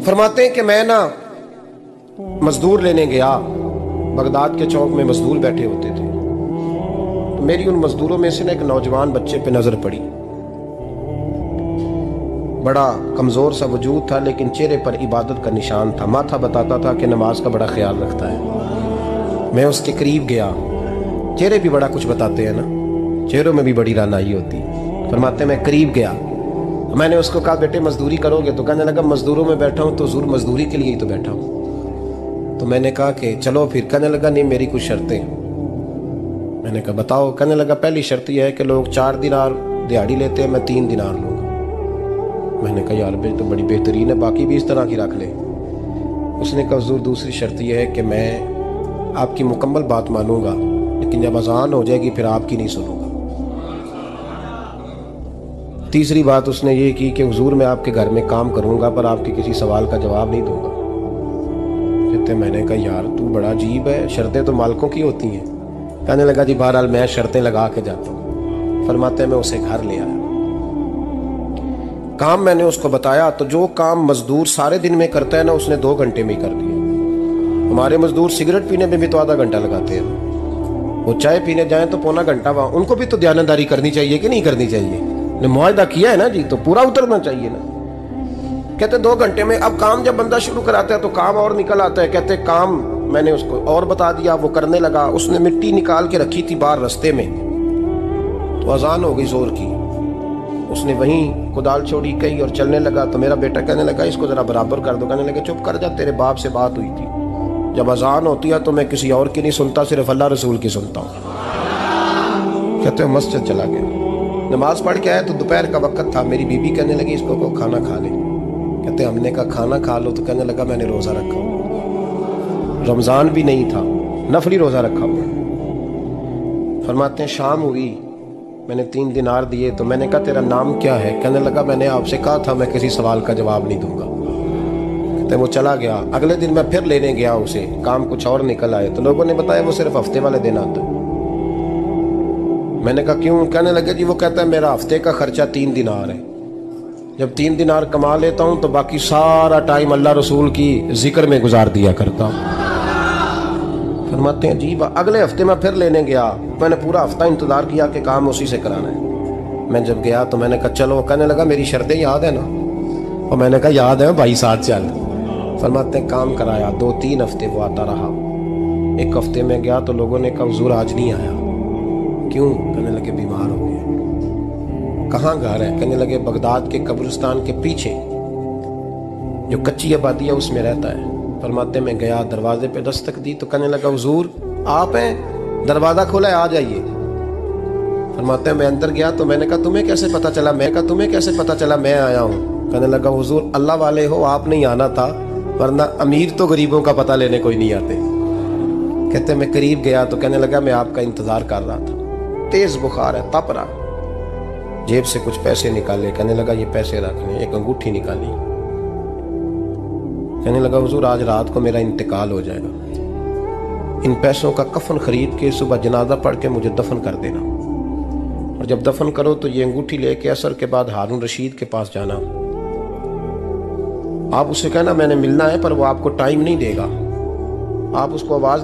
फरमाते हैं कि मैं ना मजदूर लेने गया, बगदाद के चौक में मजदूर बैठे होते थे। तो मेरी उन मजदूरों में से ना एक नौजवान बच्चे पे नजर पड़ी। बड़ा कमजोर सा वजूद था, लेकिन चेहरे पर इबादत का निशान था। माथा बताता था कि नमाज का बड़ा ख्याल रखता है। मैं उसके करीब गया। चेहरे भी बड़ा कुछ बताते हैं ना, चेहरों में भी बड़ी रानाई होती है। फरमाते मैं करीब गया, मैंने उसको कहा बेटे मजदूरी करोगे? तो कहने लगा मजदूरों में बैठा हूँ तो जरूर मजदूरी के लिए ही तो बैठा हूँ। तो मैंने कहा कि चलो फिर। कहने लगा नहीं, मेरी कुछ शर्तें। मैंने कहा बताओ। कहने लगा पहली शर्त यह है कि लोग 4 दिनार दिहाड़ी लेते हैं, मैं 3 दिनार लूँगा। मैंने कहा यार भाई तो बड़ी बेहतरीन है, बाकी भी इस तरह की रख ले। उसने कहा हुजूर दूसरी शर्त यह है कि मैं आपकी मुकम्मल बात मानूंगा, लेकिन जब अजान हो जाएगी फिर आपकी नहीं सुनूंगा। तीसरी बात उसने ये की कि हुजूर मैं आपके घर में काम करूंगा पर आपके किसी सवाल का जवाब नहीं दूंगा। कहते मैंने कहा यार तू बड़ा अजीब है, शर्तें तो मालिकों की होती हैं। कहने लगा जी बहरहाल मैं शर्तें लगा के जाता हूँ। फरमाते मैं उसे घर ले आया। काम मैंने उसको बताया तो जो काम मजदूर सारे दिन में करता है ना, उसने 2 घंटे में ही कर दिया। हमारे मजदूर सिगरेट पीने में भी तो आधा घंटा लगाते हैं, वो चाय पीने जाए तो पौना घंटा। वहां उनको भी तो ध्यानदारी करनी चाहिए कि नहीं करनी चाहिए? ने मुआहदा किया है ना जी, तो पूरा उतरना चाहिए ना। कहते 2 घंटे में। अब काम जब बंदा शुरू कराता है तो काम और निकल आता है। कहते काम मैंने उसको और बता दिया, वो करने लगा। उसने मिट्टी निकाल के रखी थी बाहर रास्ते में, तो अजान हो गई जोर की। उसने वहीं कुदाल छोड़ी कही और चलने लगा। तो मेरा बेटा कहने लगा इसको जरा बराबर कर दो। कहने लगे चुप कर जा, तेरे बाप से बात हुई थी। जब अजान होती है तो मैं किसी और की नहीं सुनता, सिर्फ अल्लाह रसूल की सुनता हूँ। कहते मस्जिद चला गया, नमाज पढ़ के आया तो दोपहर का वक्त था। मेरी बीबी कहने लगी इसको को खाना खा ले। कहते हमने कहा खाना खा लो। तो कहने लगा मैंने रोज़ा रखा, रमज़ान भी नहीं था, नफली रोज़ा रखा हुआ। फरमाते हैं शाम हुई, मैंने 3 दिनार दिए। तो मैंने कहा तेरा नाम क्या है? कहने लगा मैंने आपसे कहा था मैं किसी सवाल का जवाब नहीं दूंगा। कहते वो चला गया। अगले दिन मैं फिर लेने गया उसे, काम कुछ और निकल आए। तो लोगों ने बताया वो सिर्फ हफ्ते वाले दिन आता है। मैंने कहा क्यों? कहने लगे जी वो कहता है मेरा हफ्ते का खर्चा 3 दिनार है। जब 3 दिनार कमा लेता हूं तो बाकी सारा टाइम अल्लाह रसूल की जिक्र में गुजार दिया करता हूं। फरमाते हैं अजीब। अगले हफ्ते मैं फिर लेने गया। मैंने पूरा हफ्ता इंतजार किया कि काम उसी से कराना है। मैं जब गया तो मैंने कहा चलो। कहने लगा मेरी शर्तें याद है ना? और मैंने कहा याद है भाई, साथ चल। फरमाते हैं काम कराया। 2-3 हफ्ते वो आता रहा। एक हफ्ते में गया तो लोगों ने कहा हुजूर आज नहीं आया। क्यों? कहने लगे बीमार हो गए। कहाँ घर है? कहने लगे बगदाद के कब्रिस्तान के पीछे जो कच्ची आबादी है उसमें रहता है। फरमाते मैं गया, दरवाजे पे दस्तक दी तो कहने लगा हुजूर आप हैं? दरवाजा खोला है, आ जाइए। फरमाते मैं अंदर गया तो मैंने कहा तुम्हें कैसे पता चला? मैं कहा तुम्हें कैसे पता चला मैं आया हूँ? कहने लगा हुजूर अल्लाह वाले हो, आप नहीं आना था, वरना अमीर तो गरीबों का पता लेने कोई नहीं आते। कहते मैं करीब गया तो कहने लगा मैं आपका इंतजार कर रहा था, तेज बुखार है, तप रहा। जेब से कुछ पैसे निकाले। कहने लगा ये पैसे रख लें। एक अंगूठी निकाली। कहने लगा हुजूर आज रात को मेरा इंतकाल हो जाएगा, इन पैसों का कफन खरीद के सुबह जनाजा पढ़ के मुझे दफन कर देना, और जब दफन करो तो ये अंगूठी लेके असर के बाद हारून रशीद के पास जाना। आप उससे कहना मैंने मिलना है, पर वो आपको टाइम नहीं देगा। आप उसको आवाज